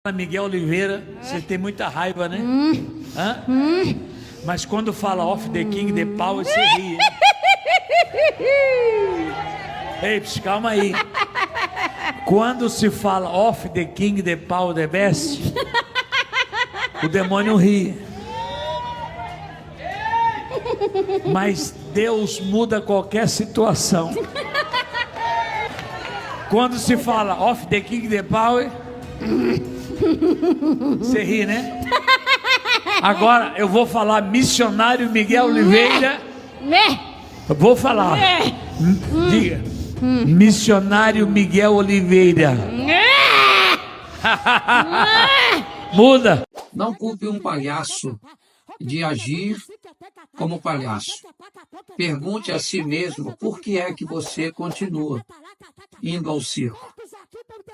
Miguel Oliveira, você tem muita raiva, né? Hã? Mas quando fala off the king, the power, você ri, hein? Ei, calma aí. Quando se fala off the king, the power, the best, o demônio ri. Mas Deus muda qualquer situação. Quando se fala off the king, the power, você ri, né? Agora eu vou falar missionário Miguel Oliveira. Eu vou falar. Diga. Missionário Miguel Oliveira. Muda. Não culpe um palhaço de agir como palhaço. Pergunte a si mesmo por que é que você continua indo ao circo.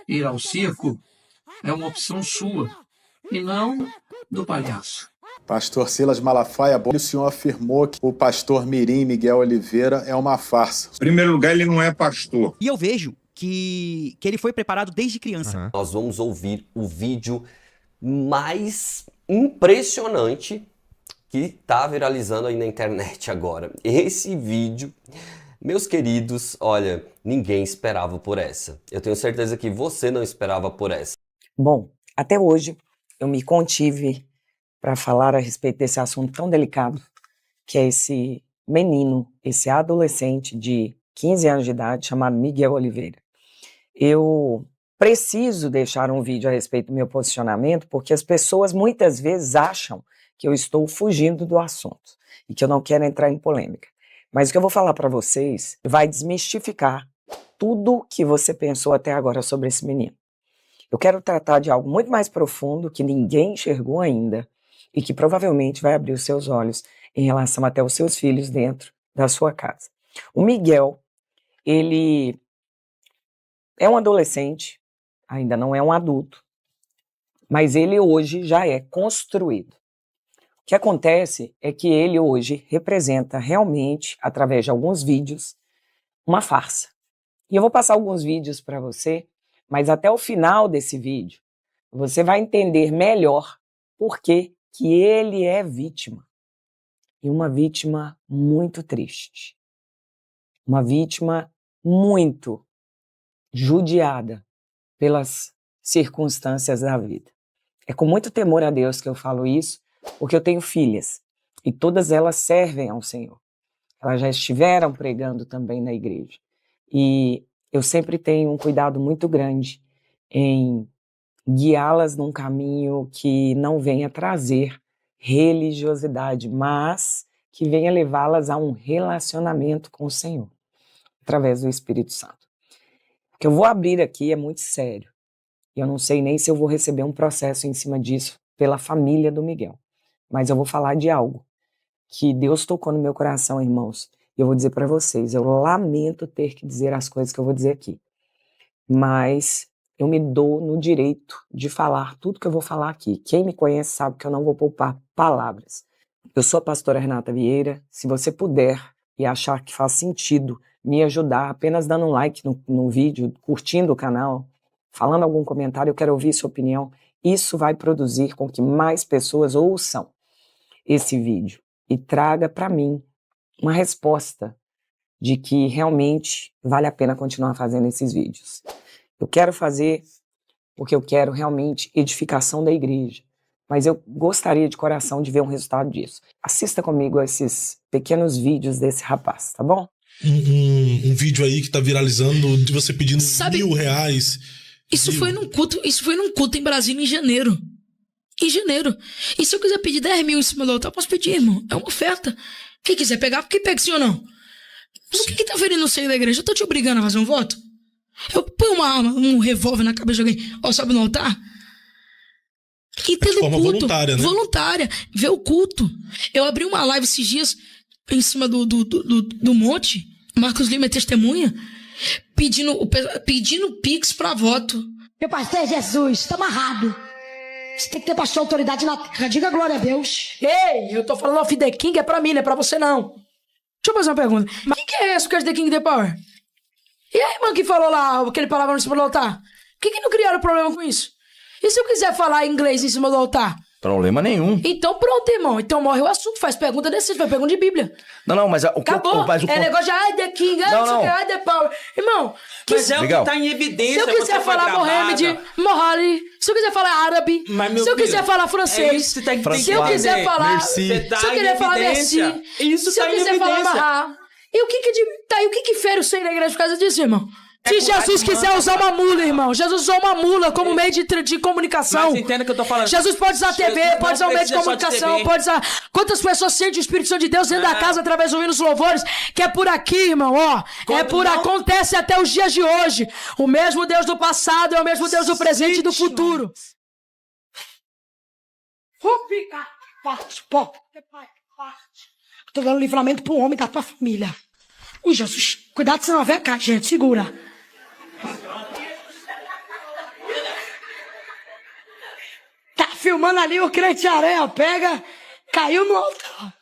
Ir ao circo é uma opção sua e não do palhaço. Pastor Silas Malafaia, o senhor afirmou que o pastor mirim Miguel Oliveira é uma farsa. Em primeiro lugar, ele não é pastor. E eu vejo que ele foi preparado desde criança. Nós vamos ouvir o vídeo mais impressionante que está viralizando aí na internet agora. Esse vídeo, meus queridos, olha, ninguém esperava por essa. Eu tenho certeza que você não esperava por essa. Bom, até hoje eu me contive para falar a respeito desse assunto tão delicado, que é esse menino, esse adolescente de 15 anos de idade, chamado Miguel Oliveira. Eu preciso deixar um vídeo a respeito do meu posicionamento, porque as pessoas muitas vezes acham que eu estou fugindo do assunto e que eu não quero entrar em polêmica. Mas o que eu vou falar para vocês vai desmistificar tudo que você pensou até agora sobre esse menino. Eu quero tratar de algo muito mais profundo que ninguém enxergou ainda e que provavelmente vai abrir os seus olhos em relação até aos seus filhos dentro da sua casa. O Miguel, ele é um adolescente, ainda não é um adulto, mas ele hoje já é construído. O que acontece é que ele hoje representa realmente, através de alguns vídeos, uma farsa. E eu vou passar alguns vídeos para você, mas até o final desse vídeo, você vai entender melhor por que ele é vítima. E uma vítima muito triste. Uma vítima muito judiada pelas circunstâncias da vida. É com muito temor a Deus que eu falo isso, porque eu tenho filhas e todas elas servem ao Senhor. Elas já estiveram pregando também na igreja. E eu sempre tenho um cuidado muito grande em guiá-las num caminho que não venha trazer religiosidade, mas que venha levá-las a um relacionamento com o Senhor, através do Espírito Santo. O que eu vou abrir aqui é muito sério. E eu não sei nem se eu vou receber um processo em cima disso pela família do Miguel. Mas eu vou falar de algo que Deus tocou no meu coração, irmãos. E eu vou dizer para vocês, eu lamento ter que dizer as coisas que eu vou dizer aqui. Mas eu me dou no direito de falar tudo que eu vou falar aqui. Quem me conhece sabe que eu não vou poupar palavras. Eu sou a pastora Renata Vieira. Se você puder e achar que faz sentido me ajudar, apenas dando um like no vídeo, curtindo o canal, falando algum comentário, eu quero ouvir sua opinião. Isso vai produzir com que mais pessoas ouçam esse vídeo e traga para mim uma resposta de que realmente vale a pena continuar fazendo esses vídeos. Eu quero fazer porque eu quero realmente edificação da igreja, mas eu gostaria de coração de ver um resultado disso. Assista comigo esses pequenos vídeos desse rapaz, tá bom? Um vídeo aí que tá viralizando de você pedindo R$1.000. Isso foi num culto em Brasília em janeiro. Em janeiro. E se eu quiser pedir 10 mil em cima do altar, eu posso pedir, irmão. É uma oferta. Quem quiser pegar, porque pega sim ou não. Mas o que tá ferindo o seio da igreja? Eu tô te obrigando a fazer um voto? Eu ponho uma arma, um revólver na cabeça de alguém, ó, sobe no altar? E tendo culto. Voluntária, né? Voluntária. Vê o culto. Eu abri uma live esses dias em cima do monte. Marcos Lima é testemunha. Pedindo pix pra voto. Meu pastor Jesus, tá amarrado. Você tem que ter pastor autoridade na terra. Diga glória a Deus. Ei, eu tô falando off the king, é pra mim, não é pra você não. Deixa eu fazer uma pergunta. Mas quem que é esse, o the king the power? E a irmã que falou lá, aquele palavra no cima do altar? Por que não criaram problema com isso? E se eu quiser falar inglês em cima do altar? Problema nenhum. Então pronto, irmão. Então morre o assunto. Faz pergunta decente, faz pergunta de Bíblia. Não, mas Acabou. É negócio de the king, the power. Irmão, mas é o que tá em evidência. se eu quiser falar Mohamed, Mohali, se eu quiser falar árabe, se eu quiser falar francês, se eu quiser falar... Se eu quiser falar merci, se eu quiser falar Mahá. E o que fere o seio da igreja por causa disso, irmão? Se Jesus quiser usar uma mula, irmão. Jesus usou uma mula como meio de comunicação. Mas entenda o que eu tô falando. Jesus pode usar a TV, pode usar o meio de comunicação, pode usar... Quantas pessoas sentem o Espírito Santo de Deus dentro da casa através do hino dos louvores? Que é por aqui, irmão, ó. Acontece até os dias de hoje. O mesmo Deus do passado é o mesmo Deus do presente e do futuro. Tô dando livramento pro homem da tua família. Ui, Jesus, cuidado senão vai cá, gente, segura. Tá filmando ali o crente aranha, pega, caiu no altar.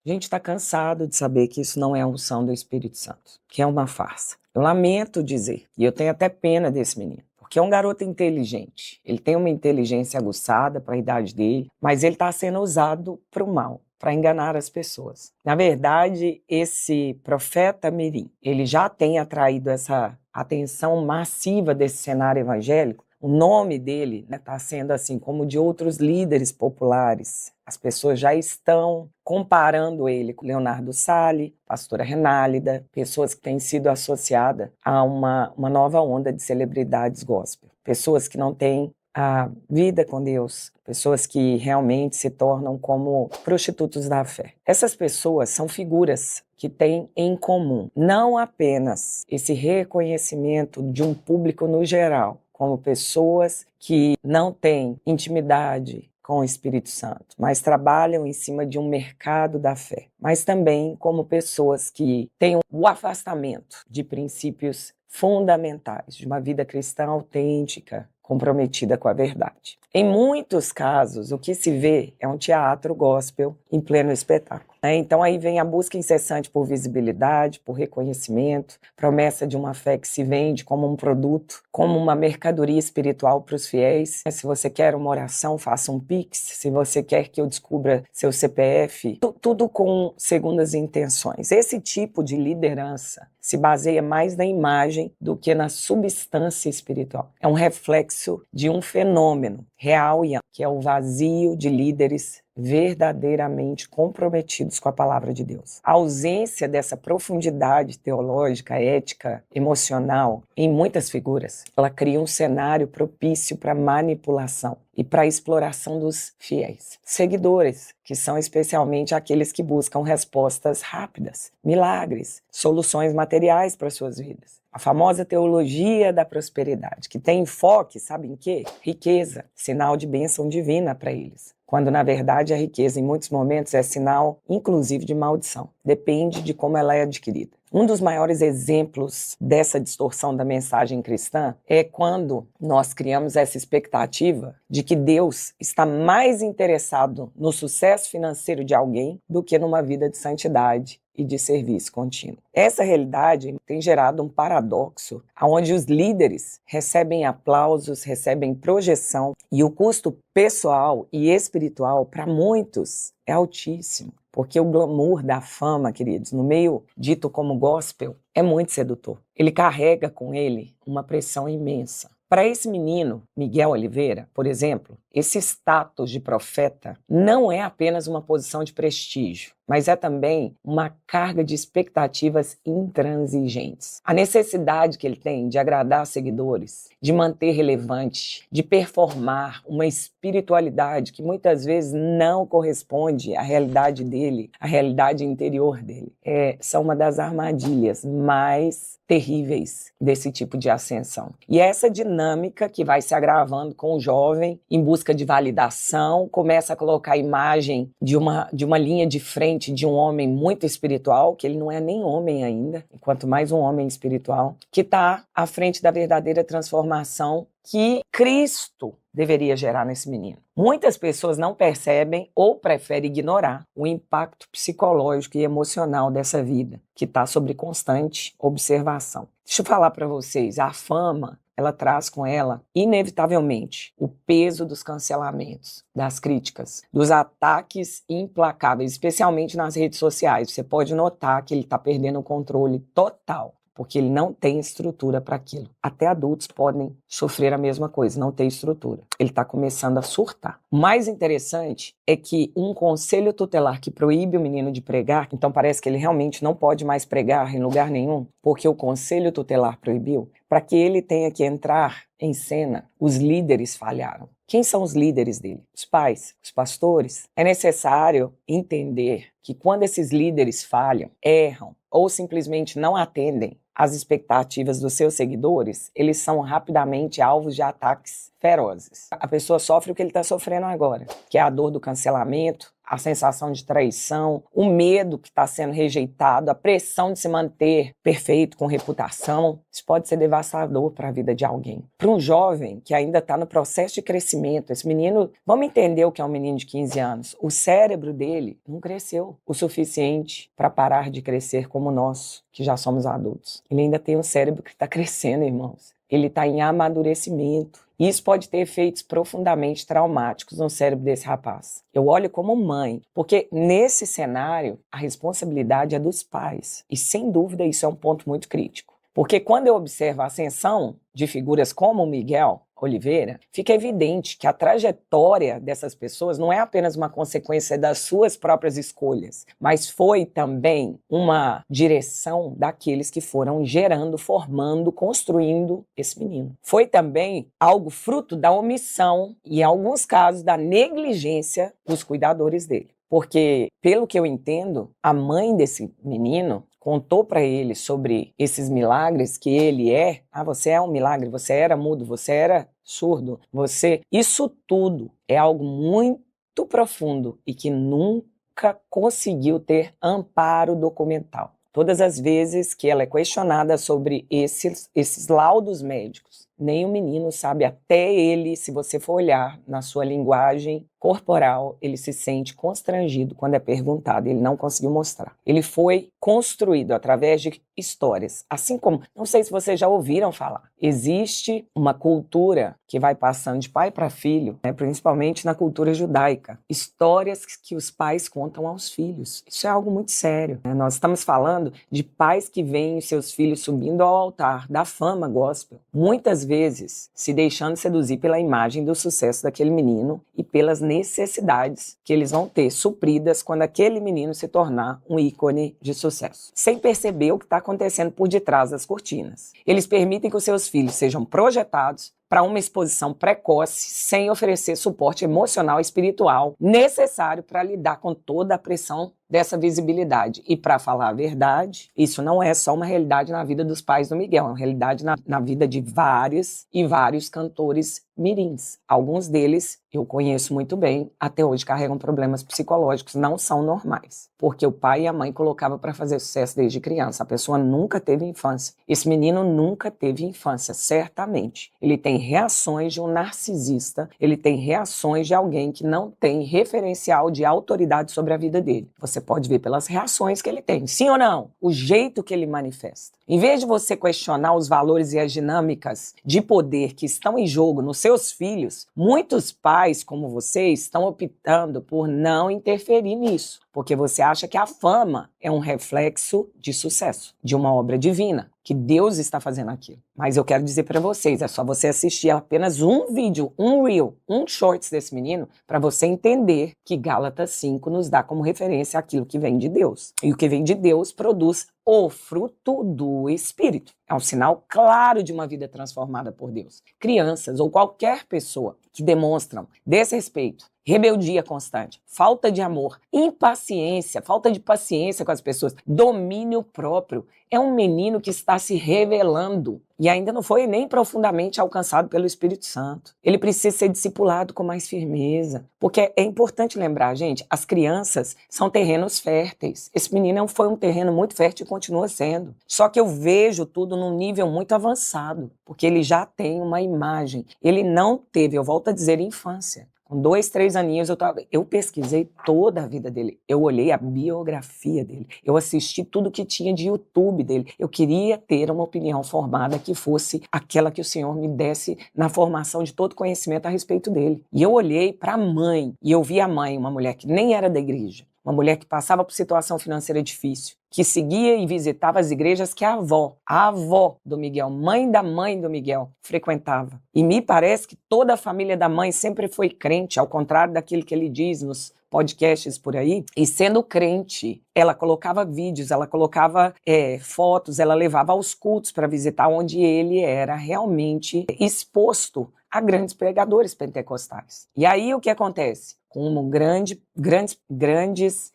A gente está cansado de saber que isso não é a unção do Espírito Santo, que é uma farsa. Eu lamento dizer, e eu tenho até pena desse menino, porque é um garoto inteligente. Ele tem uma inteligência aguçada para a idade dele, mas ele está sendo usado para o mal, para enganar as pessoas. Na verdade, esse profeta Mirim, ele já tem atraído essa atenção massiva desse cenário evangélico. O nome dele está sendo assim, como de outros líderes populares. As pessoas já estão comparando ele com Leonardo Salles, pastora Renálida, pessoas que têm sido associadas a uma nova onda de celebridades gospel. Pessoas que não têm a vida com Deus, pessoas que realmente se tornam como prostitutos da fé. Essas pessoas são figuras que têm em comum não apenas esse reconhecimento de um público no geral, como pessoas que não têm intimidade com o Espírito Santo, mas trabalham em cima de um mercado da fé, mas também como pessoas que têm o afastamento de princípios fundamentais de uma vida cristã autêntica, comprometida com a verdade. Em muitos casos, o que se vê é um teatro gospel em pleno espetáculo. Então aí vem a busca incessante por visibilidade, por reconhecimento, promessa de uma fé que se vende como um produto, como uma mercadoria espiritual para os fiéis. Se você quer uma oração, faça um Pix. Se você quer que eu descubra seu CPF, tudo com segundas intenções. Esse tipo de liderança se baseia mais na imagem do que na substância espiritual. É um reflexo de um fenômeno real e que é o vazio de líderes verdadeiramente comprometidos com a palavra de Deus. A ausência dessa profundidade teológica, ética, emocional em muitas figuras, ela cria um cenário propício para manipulação e para a exploração dos fiéis. Seguidores, que são especialmente aqueles que buscam respostas rápidas, milagres, soluções materiais para suas vidas. A famosa teologia da prosperidade, que tem enfoque, sabe em quê? Riqueza, sinal de bênção divina para eles. Quando, na verdade, a riqueza, em muitos momentos, é sinal, inclusive, de maldição. Depende de como ela é adquirida. Um dos maiores exemplos dessa distorção da mensagem cristã é quando nós criamos essa expectativa de que Deus está mais interessado no sucesso financeiro de alguém do que numa vida de santidade e de serviço contínuo. Essa realidade tem gerado um paradoxo onde os líderes recebem aplausos, recebem projeção e o custo pessoal e espiritual para muitos é altíssimo. Porque o glamour da fama, queridos, no meio dito como gospel, é muito sedutor. Ele carrega com ele uma pressão imensa. Para esse menino, Miguel Oliveira, por exemplo, esse status de profeta não é apenas uma posição de prestígio, mas é também uma carga de expectativas intransigentes. A necessidade que ele tem de agradar seguidores, de manter relevante, de performar uma espiritualidade que muitas vezes não corresponde à realidade dele, à realidade interior dele, são uma das armadilhas mais terríveis desse tipo de ascensão. E essa dinâmica que vai se agravando com o jovem em busca de validação, começa a colocar a imagem de uma linha de frente de um homem muito espiritual, que ele não é nem homem ainda, quanto mais um homem espiritual, que está à frente da verdadeira transformação que Cristo deveria gerar nesse menino. Muitas pessoas não percebem ou preferem ignorar o impacto psicológico e emocional dessa vida, que está sob constante observação. Deixa eu falar para vocês, a fama ela traz com ela, inevitavelmente, o peso dos cancelamentos, das críticas, dos ataques implacáveis, especialmente nas redes sociais. Você pode notar que ele está perdendo o controle total, porque ele não tem estrutura para aquilo. Até adultos podem sofrer a mesma coisa, não ter estrutura. Ele está começando a surtar. O mais interessante é que um conselho tutelar que proíbe o menino de pregar, então parece que ele realmente não pode mais pregar em lugar nenhum, porque o conselho tutelar proibiu, para que ele tenha que entrar em cena, os líderes falharam. Quem são os líderes dele? Os pais, os pastores. É necessário entender que quando esses líderes falham, erram ou simplesmente não atendem às expectativas dos seus seguidores, eles são rapidamente alvos de ataques ferozes. A pessoa sofre o que ele está sofrendo agora, que é a dor do cancelamento, a sensação de traição, o medo que está sendo rejeitado, a pressão de se manter perfeito, com reputação. Isso pode ser devastador para a vida de alguém. Para um jovem que ainda está no processo de crescimento, esse menino, vamos entender o que é um menino de 15 anos. O cérebro dele não cresceu o suficiente para parar de crescer como o nosso, que já somos adultos. Ele ainda tem um cérebro que está crescendo, irmãos. Ele está em amadurecimento. Isso pode ter efeitos profundamente traumáticos no cérebro desse rapaz. Eu olho como mãe, porque nesse cenário a responsabilidade é dos pais. E sem dúvida isso é um ponto muito crítico. Porque quando eu observo a ascensão de figuras como o Miguel Oliveira, fica evidente que a trajetória dessas pessoas não é apenas uma consequência das suas próprias escolhas, mas foi também uma direção daqueles que foram gerando, formando, construindo esse menino. Foi também algo fruto da omissão e, em alguns casos, da negligência dos cuidadores dele. Porque, pelo que eu entendo, a mãe desse menino contou para ele sobre esses milagres que ele é. Ah, você é um milagre, você era mudo, você era surdo, você... Isso tudo é algo muito profundo e que nunca conseguiu ter amparo documental. Todas as vezes que ela é questionada sobre esses laudos médicos, nem o menino sabe, até ele, se você for olhar na sua linguagem corporal, ele se sente constrangido quando é perguntado, ele não conseguiu mostrar. Ele foi construído através de histórias, assim como, não sei se vocês já ouviram falar, existe uma cultura que vai passando de pai para filho, né, principalmente na cultura judaica, histórias que os pais contam aos filhos. Isso é algo muito sério, né? Nós estamos falando de pais que veem seus filhos subindo ao altar da fama gospel, muitas vezes se deixando seduzir pela imagem do sucesso daquele menino e pelas necessidades que eles vão ter supridas quando aquele menino se tornar um ícone de sucesso, sem perceber o que está acontecendo por detrás das cortinas. Eles permitem que os seus filhos sejam projetados para uma exposição precoce, sem oferecer suporte emocional e espiritual necessário para lidar com toda a pressão dessa visibilidade. E para falar a verdade, isso não é só uma realidade na vida dos pais do Miguel, é uma realidade na vida de vários cantores mirins. Alguns deles eu conheço muito bem, até hoje carregam problemas psicológicos, não são normais, porque o pai e a mãe colocavam para fazer sucesso desde criança. A pessoa nunca teve infância. Esse menino nunca teve infância, certamente. Ele tem reações de um narcisista, ele tem reações de alguém que não tem referencial de autoridade sobre a vida dele. Você pode ver pelas reações que ele tem, sim ou não? O jeito que ele manifesta. Em vez de você questionar os valores e as dinâmicas de poder que estão em jogo nos seus filhos, muitos pais como você estão optando por não interferir nisso, porque você acha que a fama é um reflexo de sucesso, de uma obra divina, que Deus está fazendo aquilo. Mas eu quero dizer para vocês, é só você assistir apenas um vídeo, um reel, um shorts desse menino, para você entender que Gálatas 5 nos dá como referência aquilo que vem de Deus. E o que vem de Deus produz o fruto do Espírito. É um sinal claro de uma vida transformada por Deus. Crianças ou qualquer pessoa que demonstram desrespeito, rebeldia constante, falta de amor, impaciência, falta de paciência com as pessoas, domínio próprio. É um menino que está se revelando e ainda não foi nem profundamente alcançado pelo Espírito Santo. Ele precisa ser discipulado com mais firmeza, porque é importante lembrar, gente, as crianças são terrenos férteis. Esse menino foi um terreno muito fértil e continua sendo. Só que eu vejo tudo num nível muito avançado, porque ele já tem uma imagem. Ele não teve, eu volto a dizer, infância. Com 2, 3 aninhos, eu pesquisei toda a vida dele. Eu olhei a biografia dele. Eu assisti tudo que tinha de YouTube dele. Eu queria ter uma opinião formada que fosse aquela que o Senhor me desse na formação de todo conhecimento a respeito dele. E eu olhei para a mãe, e eu vi a mãe, uma mulher que nem era da igreja, uma mulher que passava por situação financeira difícil, que seguia e visitava as igrejas que a avó do Miguel, mãe do Miguel, frequentava. E me parece que toda a família da mãe sempre foi crente, ao contrário daquilo que ele diz nos podcasts por aí. E sendo crente, ela colocava vídeos, ela colocava fotos, ela levava aos cultos para visitar, onde ele era realmente exposto a grandes pregadores pentecostais. E aí o que acontece? Como grandes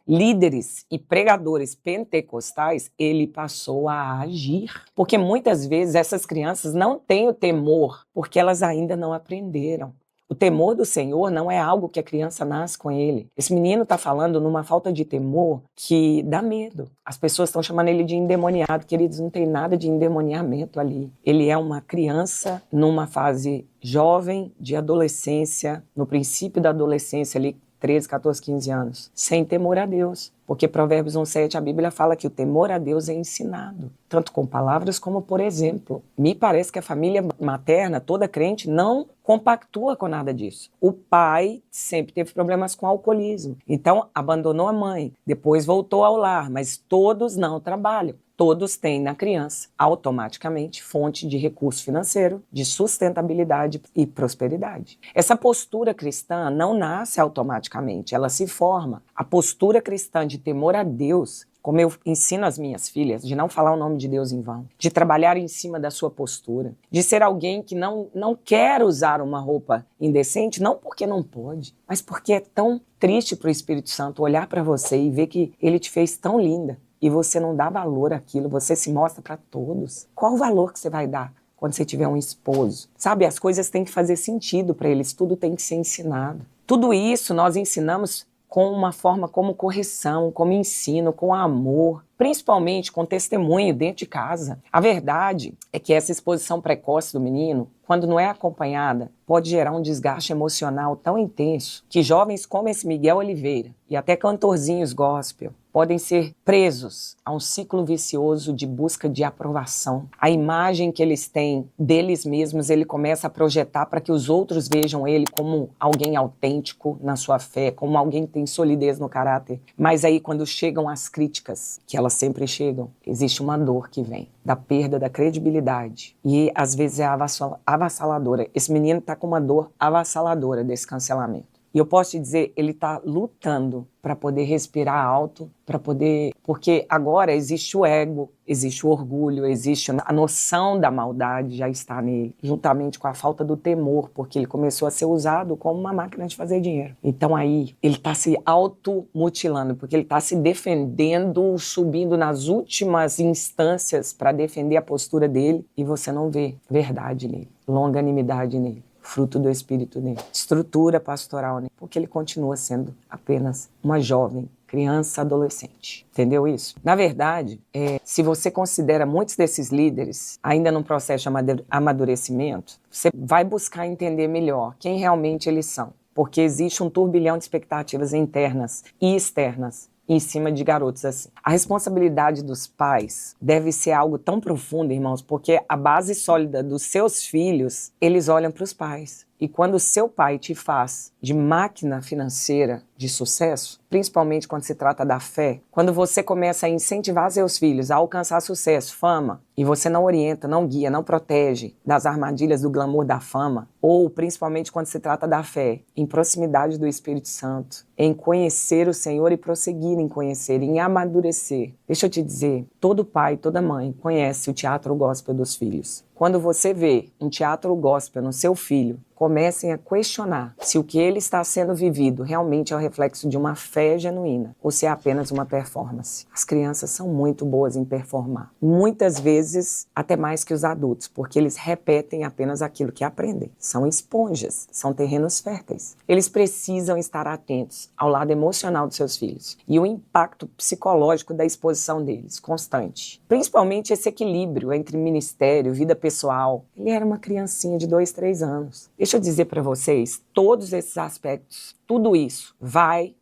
líderes e pregadores pentecostais, ele passou a agir. Porque muitas vezes essas crianças não têm o temor, porque elas ainda não aprenderam. O temor do Senhor não é algo que a criança nasce com ele. Esse menino está falando numa falta de temor que dá medo. As pessoas estão chamando ele de endemoniado, queridos, não tem nada de endemoniamento ali. Ele é uma criança numa fase jovem, de adolescência, no princípio da adolescência ali, 13, 14, 15 anos, sem temor a Deus. Porque Provérbios 1,7, a Bíblia fala que o temor a Deus é ensinado, tanto com palavras como por exemplo. Me parece que a família materna, toda crente, não compactua com nada disso. O pai sempre teve problemas com alcoolismo, então abandonou a mãe, depois voltou ao lar, mas todos não trabalham. Todos têm na criança, automaticamente, fonte de recurso financeiro, de sustentabilidade e prosperidade. Essa postura cristã não nasce automaticamente, ela se forma. A postura cristã de temor a Deus, como eu ensino as minhas filhas, de não falar o nome de Deus em vão, de trabalhar em cima da sua postura, de ser alguém que não quer usar uma roupa indecente, não porque não pode, mas porque é tão triste para o Espírito Santo olhar para você e ver que ele te fez tão linda. E você não dá valor àquilo, você se mostra para todos. Qual o valor que você vai dar quando você tiver um esposo? Sabe, as coisas têm que fazer sentido para eles, tudo tem que ser ensinado. Tudo isso nós ensinamos com uma forma como correção, como ensino, com amor, principalmente com testemunho dentro de casa. A verdade é que essa exposição precoce do menino, quando não é acompanhada, pode gerar um desgaste emocional tão intenso que jovens como esse Miguel Oliveira e até cantorzinhos gospel podem ser presos a um ciclo vicioso de busca de aprovação. A imagem que eles têm deles mesmos, ele começa a projetar para que os outros vejam ele como alguém autêntico na sua fé, como alguém que tem solidez no caráter. Mas aí, quando chegam as críticas, que elas sempre chegam, existe uma dor que vem da perda da credibilidade. E às vezes é avassaladora. Esse menino está com uma dor avassaladora desse cancelamento. E eu posso te dizer, ele está lutando para poder respirar alto, porque agora existe o ego, existe o orgulho, existe a noção da maldade já está nele, juntamente com a falta do temor, porque ele começou a ser usado como uma máquina de fazer dinheiro. Então aí ele está se automutilando, porque ele está se defendendo, subindo nas últimas instâncias para defender a postura dele, e você não vê verdade nele, longanimidade nele, fruto do Espírito nele, estrutura pastoral nele, porque ele continua sendo apenas uma jovem, criança, adolescente. Entendeu isso? Na verdade, se você considera muitos desses líderes ainda num processo de amadurecimento, você vai buscar entender melhor quem realmente eles são, porque existe um turbilhão de expectativas internas e externas em cima de garotos assim. A responsabilidade dos pais deve ser algo tão profundo, irmãos, porque a base sólida dos seus filhos, eles olham para os pais. E quando o seu pai te faz de máquina financeira de sucesso, principalmente quando se trata da fé, quando você começa a incentivar seus filhos a alcançar sucesso, fama, e você não orienta, não guia, não protege das armadilhas do glamour da fama, ou principalmente quando se trata da fé, em proximidade do Espírito Santo, em conhecer o Senhor e prosseguir em conhecer, em amadurecer. Deixa eu te dizer, todo pai, toda mãe conhece o teatro gospel dos filhos. Quando você vê um teatro gospel no seu filho, comecem a questionar se o que ele está sendo vivido realmente é o reflexo de uma fé fé genuína ou se é apenas uma performance. As crianças são muito boas em performar. Muitas vezes, até mais que os adultos, porque eles repetem apenas aquilo que aprendem. São esponjas, são terrenos férteis. Eles precisam estar atentos ao lado emocional dos seus filhos e o impacto psicológico da exposição deles, constante. Principalmente esse equilíbrio entre ministério, vida pessoal. Ele era uma criancinha de 2, 3 anos. Deixa eu dizer para vocês, todos esses aspectos, tudo isso vai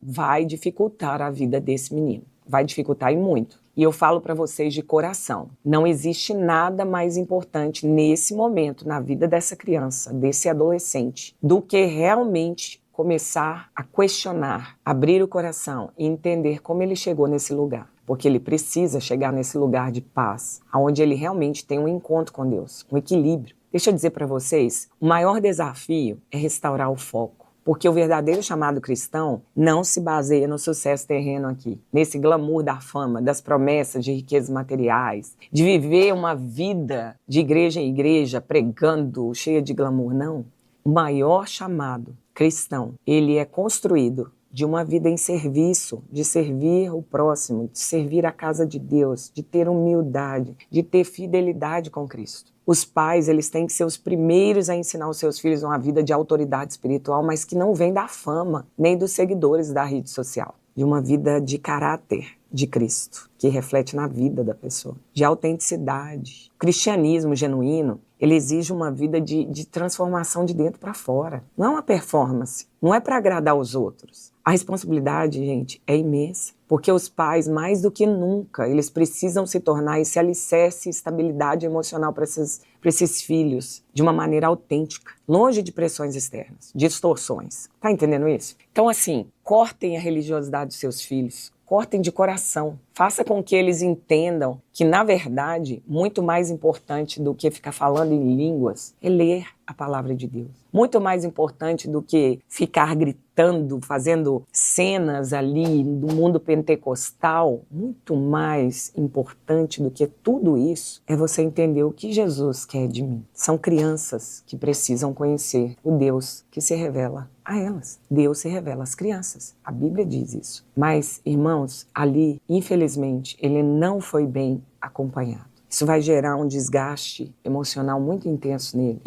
dificultar a vida desse menino. Vai dificultar e muito. E eu falo para vocês de coração, não existe nada mais importante nesse momento, na vida dessa criança, desse adolescente, do que realmente começar a questionar, abrir o coração e entender como ele chegou nesse lugar. Porque ele precisa chegar nesse lugar de paz, onde ele realmente tem um encontro com Deus, um equilíbrio. Deixa eu dizer para vocês, o maior desafio é restaurar o foco. Porque o verdadeiro chamado cristão não se baseia no sucesso terreno aqui, nesse glamour da fama, das promessas de riquezas materiais, de viver uma vida de igreja em igreja, pregando, cheia de glamour, não. O maior chamado cristão, ele é construído de uma vida em serviço, de servir o próximo, de servir a casa de Deus, de ter humildade, de ter fidelidade com Cristo. Os pais, eles têm que ser os primeiros a ensinar os seus filhos uma vida de autoridade espiritual, mas que não vem da fama, nem dos seguidores da rede social. De uma vida de caráter de Cristo, que reflete na vida da pessoa. De autenticidade. O cristianismo genuíno, ele exige uma vida de transformação de dentro para fora. Não é uma performance, não é para agradar os outros. A responsabilidade, gente, é imensa. Porque os pais, mais do que nunca, eles precisam se tornar esse alicerce e estabilidade emocional para esses filhos de uma maneira autêntica, longe de pressões externas, distorções. Tá entendendo isso? Então, assim, cortem a religiosidade dos seus filhos, cortem de coração. Faça com que eles entendam que, na verdade, muito mais importante do que ficar falando em línguas é ler a palavra de Deus. Muito mais importante do que ficar gritando, fazendo cenas ali do mundo pentecostal, muito mais importante do que tudo isso é você entender o que Jesus quer de mim. São crianças que precisam conhecer o Deus que se revela a elas. Deus se revela às crianças. A Bíblia diz isso. Mas, irmãos, ali, infelizmente, ele não foi bem acompanhado. Isso vai gerar um desgaste emocional muito intenso nele.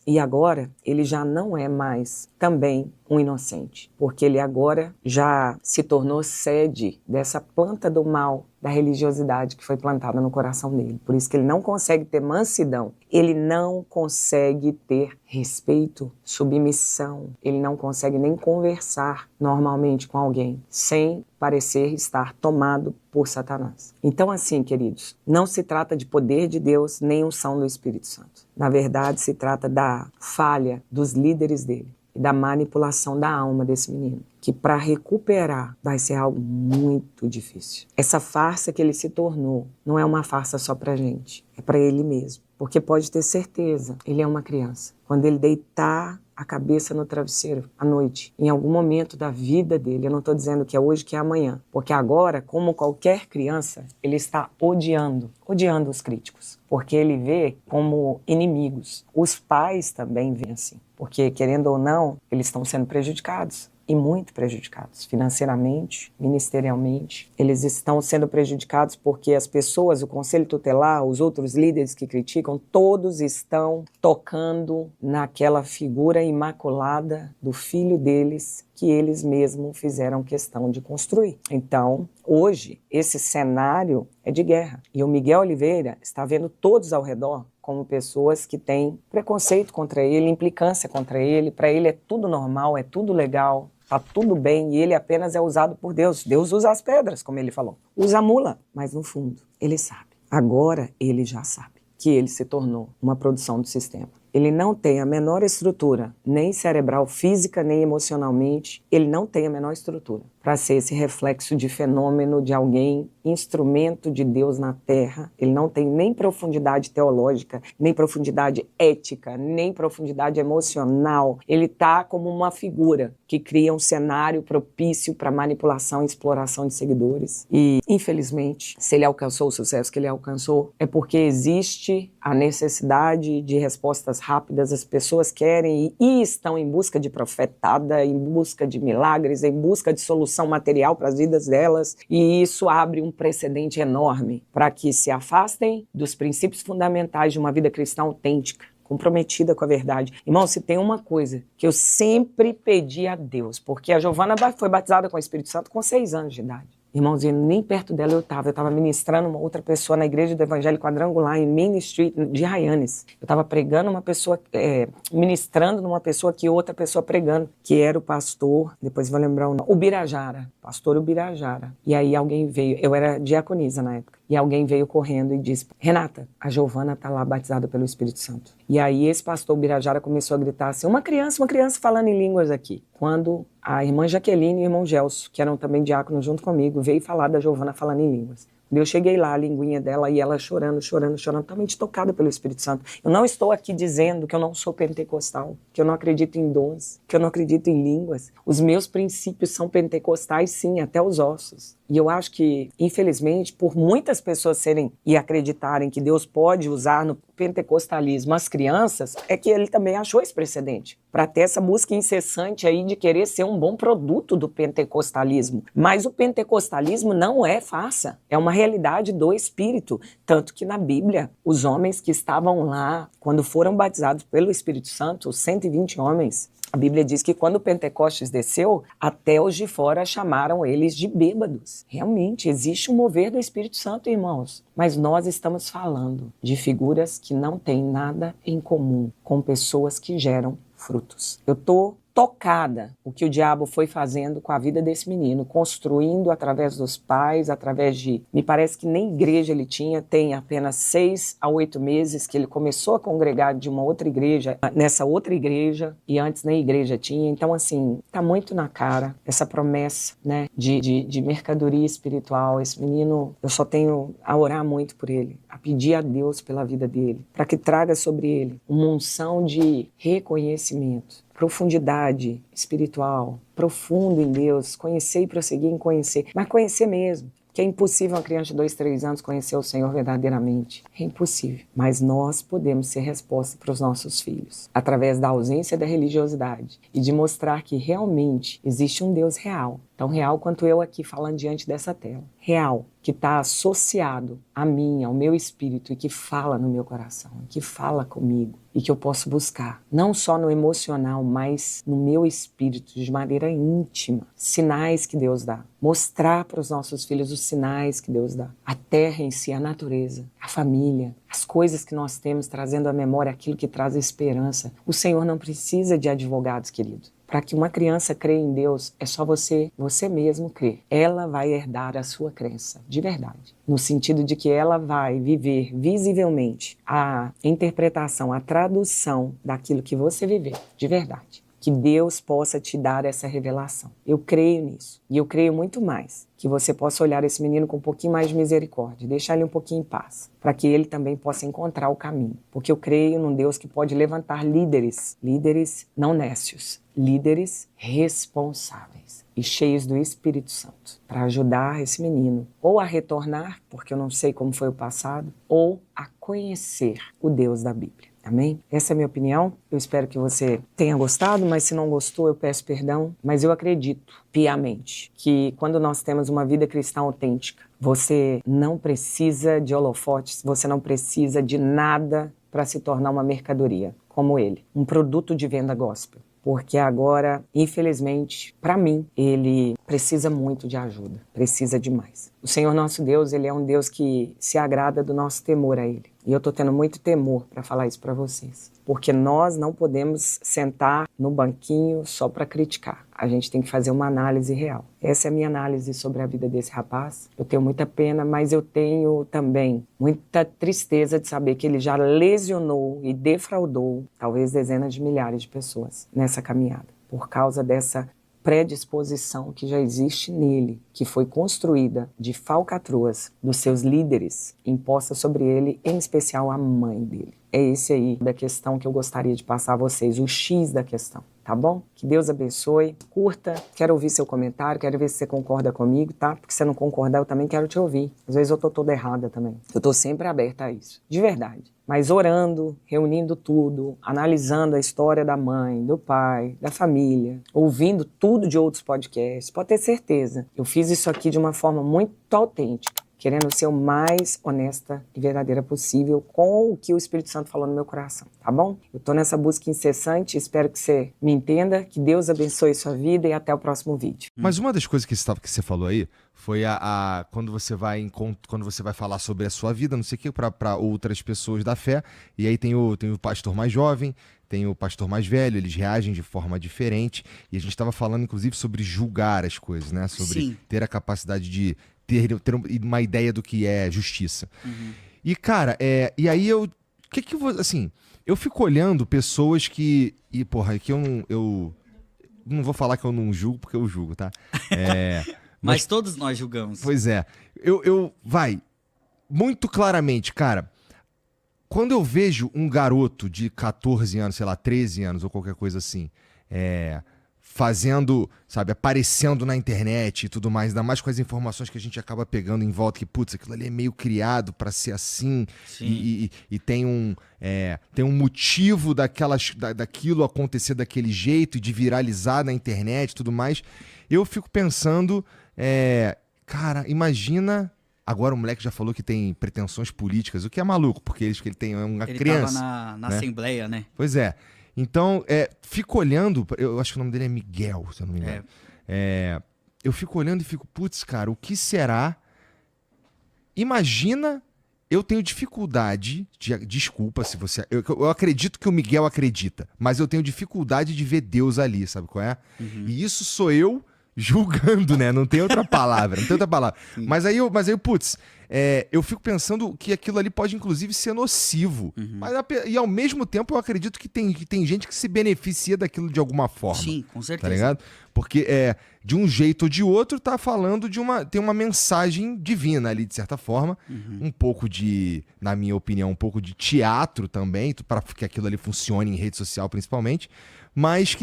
E agora, ele já não é mais também um inocente, porque ele agora já se tornou sede dessa planta do mal, da religiosidade que foi plantada no coração dele. Por isso que ele não consegue ter mansidão, ele não consegue ter respeito, submissão, ele não consegue nem conversar normalmente com alguém sem parecer estar tomado por Satanás. Então, assim, queridos, não se trata de poder de Deus nem unção do Espírito Santo. Na verdade, se trata da falha dos líderes dele e da manipulação da alma desse menino, que para recuperar vai ser algo muito difícil. Essa farsa que ele se tornou não é uma farsa só pra gente, é para ele mesmo. Porque pode ter certeza, ele é uma criança. Quando ele deitar a cabeça no travesseiro à noite, em algum momento da vida dele, eu não estou dizendo que é hoje, que é amanhã, porque agora, como qualquer criança, ele está odiando os críticos, porque ele vê como inimigos. Os pais também veem assim, porque querendo ou não, eles estão sendo prejudicados. E muito prejudicados, financeiramente, ministerialmente. Eles estão sendo prejudicados porque as pessoas, o conselho tutelar, os outros líderes que criticam, todos estão tocando naquela figura imaculada do filho deles, que eles mesmos fizeram questão de construir. Então, hoje, esse cenário é de guerra. E o Miguel Oliveira está vendo todos ao redor como pessoas que têm preconceito contra ele, implicância contra ele. Para ele é tudo normal, é tudo legal, tá tudo bem, e ele apenas é usado por Deus. Deus usa as pedras, como ele falou. Usa a mula, mas no fundo, ele sabe. Agora ele já sabe que ele se tornou uma produção do sistema. Ele não tem a menor estrutura, nem cerebral, física, nem emocionalmente. Ele não tem a menor estrutura para ser esse reflexo de fenômeno de alguém, instrumento de Deus na Terra. Ele não tem nem profundidade teológica, nem profundidade ética, nem profundidade emocional. Ele está como uma figura que cria um cenário propício para manipulação e exploração de seguidores. E, infelizmente, se ele alcançou o sucesso que ele alcançou, é porque existe a necessidade de respostas rápidas, as pessoas querem e estão em busca de profetada, em busca de milagres, em busca de solução material para as vidas delas, e isso abre um precedente enorme para que se afastem dos princípios fundamentais de uma vida cristã autêntica, comprometida com a verdade. Irmão, se tem uma coisa que eu sempre pedi a Deus, porque a Giovana foi batizada com o Espírito Santo com 6 anos de idade. Irmãozinho, nem perto dela eu estava ministrando uma outra pessoa na igreja do Evangelho Quadrangular, em Main Street, de Hyannis. Eu estava pregando uma pessoa, ministrando numa pessoa que outra pessoa pregando, que era o pastor, depois vou lembrar o nome, Ubirajara, pastor Ubirajara. E aí alguém veio, eu era diaconisa na época, e alguém veio correndo e disse, Renata, a Giovana está lá batizada pelo Espírito Santo. E aí esse pastor Ubirajara começou a gritar assim, uma criança falando em línguas aqui. Quando a irmã Jaqueline e o irmão Gelson, que eram também diáconos junto comigo, veio falar da Giovana falando em línguas. Eu cheguei lá, a linguinha dela, e ela chorando, totalmente tocada pelo Espírito Santo. Eu não estou aqui dizendo que eu não sou pentecostal, que eu não acredito em dons, que eu não acredito em línguas. Os meus princípios são pentecostais, sim, até os ossos. E eu acho que, infelizmente, por muitas pessoas serem e acreditarem que Deus pode usar no pentecostalismo as crianças, é que ele também achou esse precedente, para ter essa busca incessante aí de querer ser um bom produto do pentecostalismo. Mas o pentecostalismo não é farsa, é uma realidade do Espírito. Tanto que na Bíblia, os homens que estavam lá, quando foram batizados pelo Espírito Santo, os 120 homens, a Bíblia diz que quando o Pentecostes desceu, até os de fora chamaram eles de bêbados. Realmente, existe um mover do Espírito Santo, irmãos. Mas nós estamos falando de figuras que não têm nada em comum com pessoas que geram frutos. Eu estou tocada o que o diabo foi fazendo com a vida desse menino, construindo através dos pais, através de... Me parece que nem igreja ele tinha, tem apenas 6 a 8 meses que ele começou a congregar de uma outra igreja, nessa outra igreja, e antes nem igreja tinha. Então, assim, tá muito na cara essa promessa, né, de mercadoria espiritual. Esse menino, eu só tenho a orar muito por ele, a pedir a Deus pela vida dele, para que traga sobre ele uma unção de reconhecimento, profundidade espiritual, profundo em Deus, conhecer e prosseguir em conhecer, mas conhecer mesmo, que é impossível uma criança de 2, 3 anos conhecer o Senhor verdadeiramente, é impossível, mas nós podemos ser resposta para os nossos filhos, através da ausência da religiosidade e de mostrar que realmente existe um Deus real, tão real quanto eu aqui falando diante dessa tela, real, que está associado a mim, ao meu espírito e que fala no meu coração, que fala comigo e que eu posso buscar, não só no emocional, mas no meu espírito, de maneira íntima, sinais que Deus dá, mostrar para os nossos filhos os sinais que Deus dá, a terra em si, a natureza, a família, as coisas que nós temos, trazendo à memória aquilo que traz esperança. O Senhor não precisa de advogados, querido. Para que uma criança creia em Deus, é só você mesmo crer. Ela vai herdar a sua crença, de verdade. No sentido de que ela vai viver visivelmente a interpretação, a tradução daquilo que você viveu, de verdade. Que Deus possa te dar essa revelação. Eu creio nisso. E eu creio muito mais que você possa olhar esse menino com um pouquinho mais de misericórdia, deixar ele um pouquinho em paz, para que ele também possa encontrar o caminho. Porque eu creio num Deus que pode levantar líderes não nécios, líderes responsáveis e cheios do Espírito Santo, para ajudar esse menino ou a retornar, porque eu não sei como foi o passado, ou a conhecer o Deus da Bíblia. Amém? Essa é a minha opinião. Eu espero que você tenha gostado, mas se não gostou, eu peço perdão. Mas eu acredito piamente que quando nós temos uma vida cristã autêntica, você não precisa de holofotes, você não precisa de nada para se tornar uma mercadoria, como ele, um produto de venda gospel. Porque agora, infelizmente, para mim, ele precisa muito de ajuda, precisa demais. O Senhor nosso Deus, ele é um Deus que se agrada do nosso temor a ele. E eu estou tendo muito temor para falar isso para vocês. Porque nós não podemos sentar no banquinho só para criticar. A gente tem que fazer uma análise real. Essa é a minha análise sobre a vida desse rapaz. Eu tenho muita pena, mas eu tenho também muita tristeza de saber que ele já lesionou e defraudou talvez dezenas de milhares de pessoas nessa caminhada. Por causa dessa predisposição que já existe nele, que foi construída de falcatruas dos seus líderes, imposta sobre ele, em especial a mãe dele. É esse aí da questão que eu gostaria de passar a vocês, o X da questão. tá bom? Que Deus abençoe, curta, quero ouvir seu comentário, quero ver se você concorda comigo, tá? Porque se você não concordar, eu também quero te ouvir. Às vezes eu tô toda errada também. Eu tô sempre aberta a isso, de verdade. Mas orando, reunindo tudo, analisando a história da mãe, do pai, da família, ouvindo tudo de outros podcasts, pode ter certeza. Eu fiz isso aqui de uma forma muito autêntica, querendo ser o mais honesta e verdadeira possível com o que o Espírito Santo falou no meu coração, tá bom? Eu tô nessa busca incessante, espero que você me entenda, que Deus abençoe sua vida e até o próximo vídeo. Mas uma das coisas que você falou aí foi quando você vai falar sobre a sua vida, não sei o que, para outras pessoas da fé, e aí tem o pastor mais jovem, tem o pastor mais velho, eles reagem de forma diferente, e a gente estava falando inclusive sobre julgar as coisas, né? Sobre ter a capacidade de ter uma ideia do que é justiça. E, cara, e aí eu fico olhando pessoas que... E, porra, aqui eu não vou falar que eu não julgo, porque eu julgo, tá? Mas todos nós julgamos. Pois é. Muito claramente, cara, quando eu vejo um garoto de 14 anos, sei lá, 13 anos ou qualquer coisa assim, fazendo, sabe, aparecendo na internet e tudo mais, ainda mais com as informações que a gente acaba pegando em volta, que, putz, aquilo ali é meio criado pra ser assim, e tem um motivo daquilo acontecer daquele jeito, de viralizar na internet e tudo mais, eu fico pensando, cara, imagina... Agora o moleque já falou que tem pretensões políticas, o que é maluco, porque ele tem uma criança. Ele tava na Assembleia, né? Pois é. Então, fico olhando, eu acho que o nome dele é Miguel, se eu não me engano. Eu fico olhando e fico, putz, cara, o que será? Imagina, eu tenho dificuldade, desculpa se você... Eu acredito que o Miguel acredita, mas eu tenho dificuldade de ver Deus ali, sabe qual é? E isso sou eu julgando, né? Não tem outra palavra, Mas aí, putz, eu fico pensando que aquilo ali pode, inclusive, ser nocivo. E, ao mesmo tempo, eu acredito que tem gente que se beneficia daquilo de alguma forma. Sim, com certeza. Tá ligado? Porque, de um jeito ou de outro, tá falando tem uma mensagem divina ali, de certa forma. Um pouco na minha opinião, um pouco de teatro também, para que aquilo ali funcione em rede social, principalmente. Mas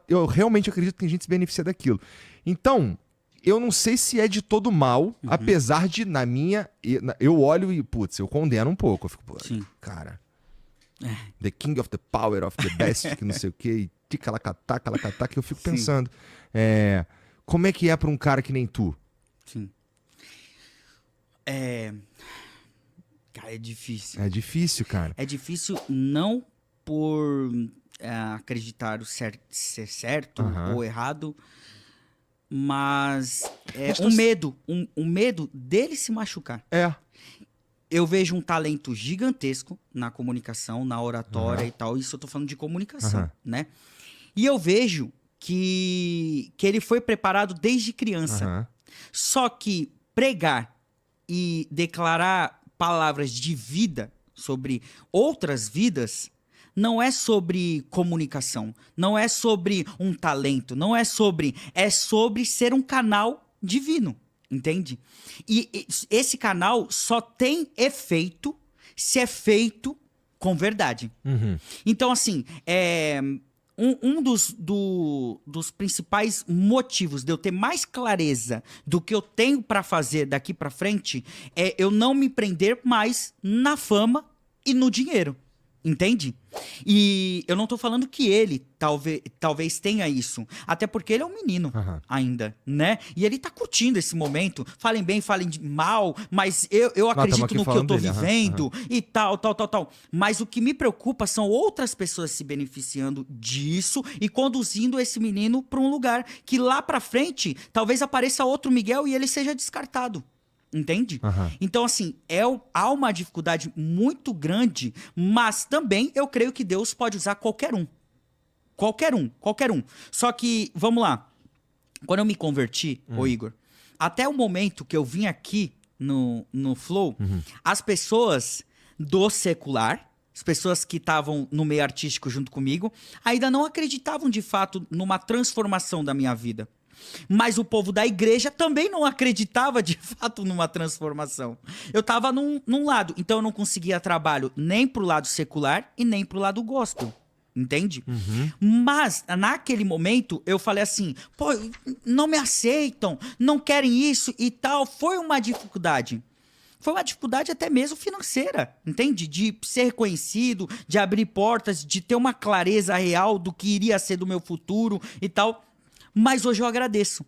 eu realmente acredito que tem gente que se beneficia daquilo. Então, eu não sei se é de todo mal, apesar de, eu olho e, putz, eu condeno um pouco. Eu fico, cara, the king of the power of the best, que não sei o que, e ticalacatá, que eu fico pensando, como é que é pra um cara que nem tu? Sim. Cara, é difícil. É difícil, cara. É difícil não por acreditar ser certo ou errado, mas um medo dele se machucar. Eu vejo um talento gigantesco na comunicação, na oratória e tal, isso eu tô falando de comunicação, né? E eu vejo que ele foi preparado desde criança. Só que pregar e declarar palavras de vida sobre outras vidas não é sobre comunicação, não é sobre um talento, é sobre ser um canal divino, entende? E esse canal só tem efeito se é feito com verdade. Então, assim, um dos principais motivos de eu ter mais clareza do que eu tenho para fazer daqui para frente é eu não me prender mais na fama e no dinheiro. Entende? E eu não tô falando que ele talvez tenha isso. Até porque ele é um menino ainda, né? E ele tá curtindo esse momento. Falem bem, falem mal, mas eu acredito no que eu tô vivendo e tal. Mas o que me preocupa são outras pessoas se beneficiando disso e conduzindo esse menino pra um lugar que lá pra frente talvez apareça outro Miguel e ele seja descartado. Entende? Então, assim, há uma dificuldade muito grande, mas também eu creio que Deus pode usar qualquer um. Qualquer um. Só que, vamos lá. Quando eu me converti, ô Igor, até o momento que eu vim aqui no Flow, as pessoas do secular, as pessoas que estavam no meio artístico junto comigo, ainda não acreditavam de fato numa transformação da minha vida. Mas o povo da igreja também não acreditava de fato numa transformação. Eu tava num lado, então eu não conseguia trabalho nem pro lado secular e nem pro lado gospel. entende? Mas, naquele momento, eu falei assim, pô, não me aceitam, não querem isso e tal. Foi uma dificuldade. Foi uma dificuldade até mesmo financeira, entende? De ser reconhecido, de abrir portas, de ter uma clareza real do que iria ser do meu futuro e tal. Mas hoje eu agradeço.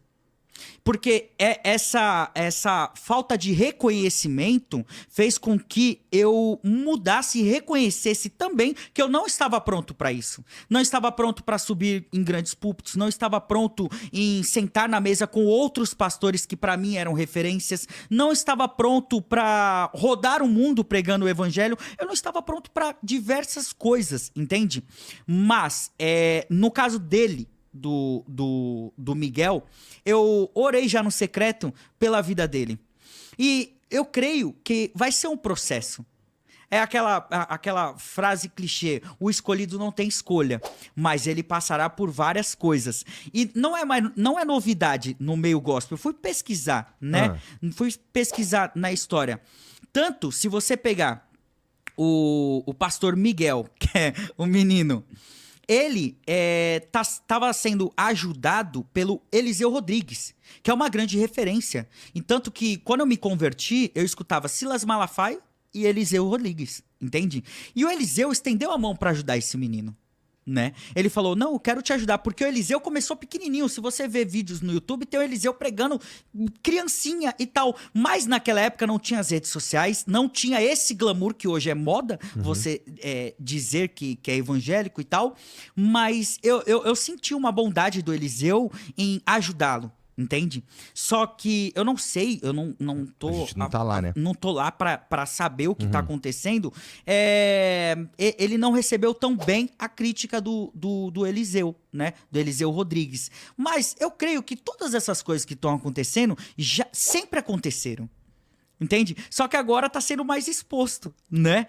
Porque essa falta de reconhecimento fez com que eu mudasse e reconhecesse também que eu não estava pronto para isso. Não estava pronto para subir em grandes púlpitos, não estava pronto em sentar na mesa com outros pastores que para mim eram referências, não estava pronto para rodar o mundo pregando o evangelho, eu não estava pronto para diversas coisas, entende? Mas, no caso dele, do Miguel, eu orei já no secreto pela vida dele. E eu creio que vai ser um processo. É aquela frase clichê, o escolhido não tem escolha, mas ele passará por várias coisas. E não é novidade no meio gospel. Eu fui pesquisar, né? Fui pesquisar na história. Tanto, se você pegar o pastor Miguel, que é o menino, ele estava sendo ajudado pelo Eliseu Rodrigues, que é uma grande referência. E tanto que, quando eu me converti, eu escutava Silas Malafaia e Eliseu Rodrigues, entende? E o Eliseu estendeu a mão para ajudar esse menino, né? Ele falou, não, eu quero te ajudar, porque o Eliseu começou pequenininho. Se você ver vídeos no YouTube, tem o Eliseu pregando criancinha e tal. Mas naquela época não tinha as redes sociais, não tinha esse glamour que hoje é moda, você dizer que é evangélico e tal. Mas eu senti uma bondade do Eliseu em ajudá-lo, entende? Só que eu não sei, eu não tô... A gente não tá lá, né? Não tô lá pra saber o que tá acontecendo. Ele não recebeu tão bem a crítica do Eliseu, né? Do Eliseu Rodrigues. Mas eu creio que todas essas coisas que estão acontecendo já sempre aconteceram. Entende? Só que agora tá sendo mais exposto, né?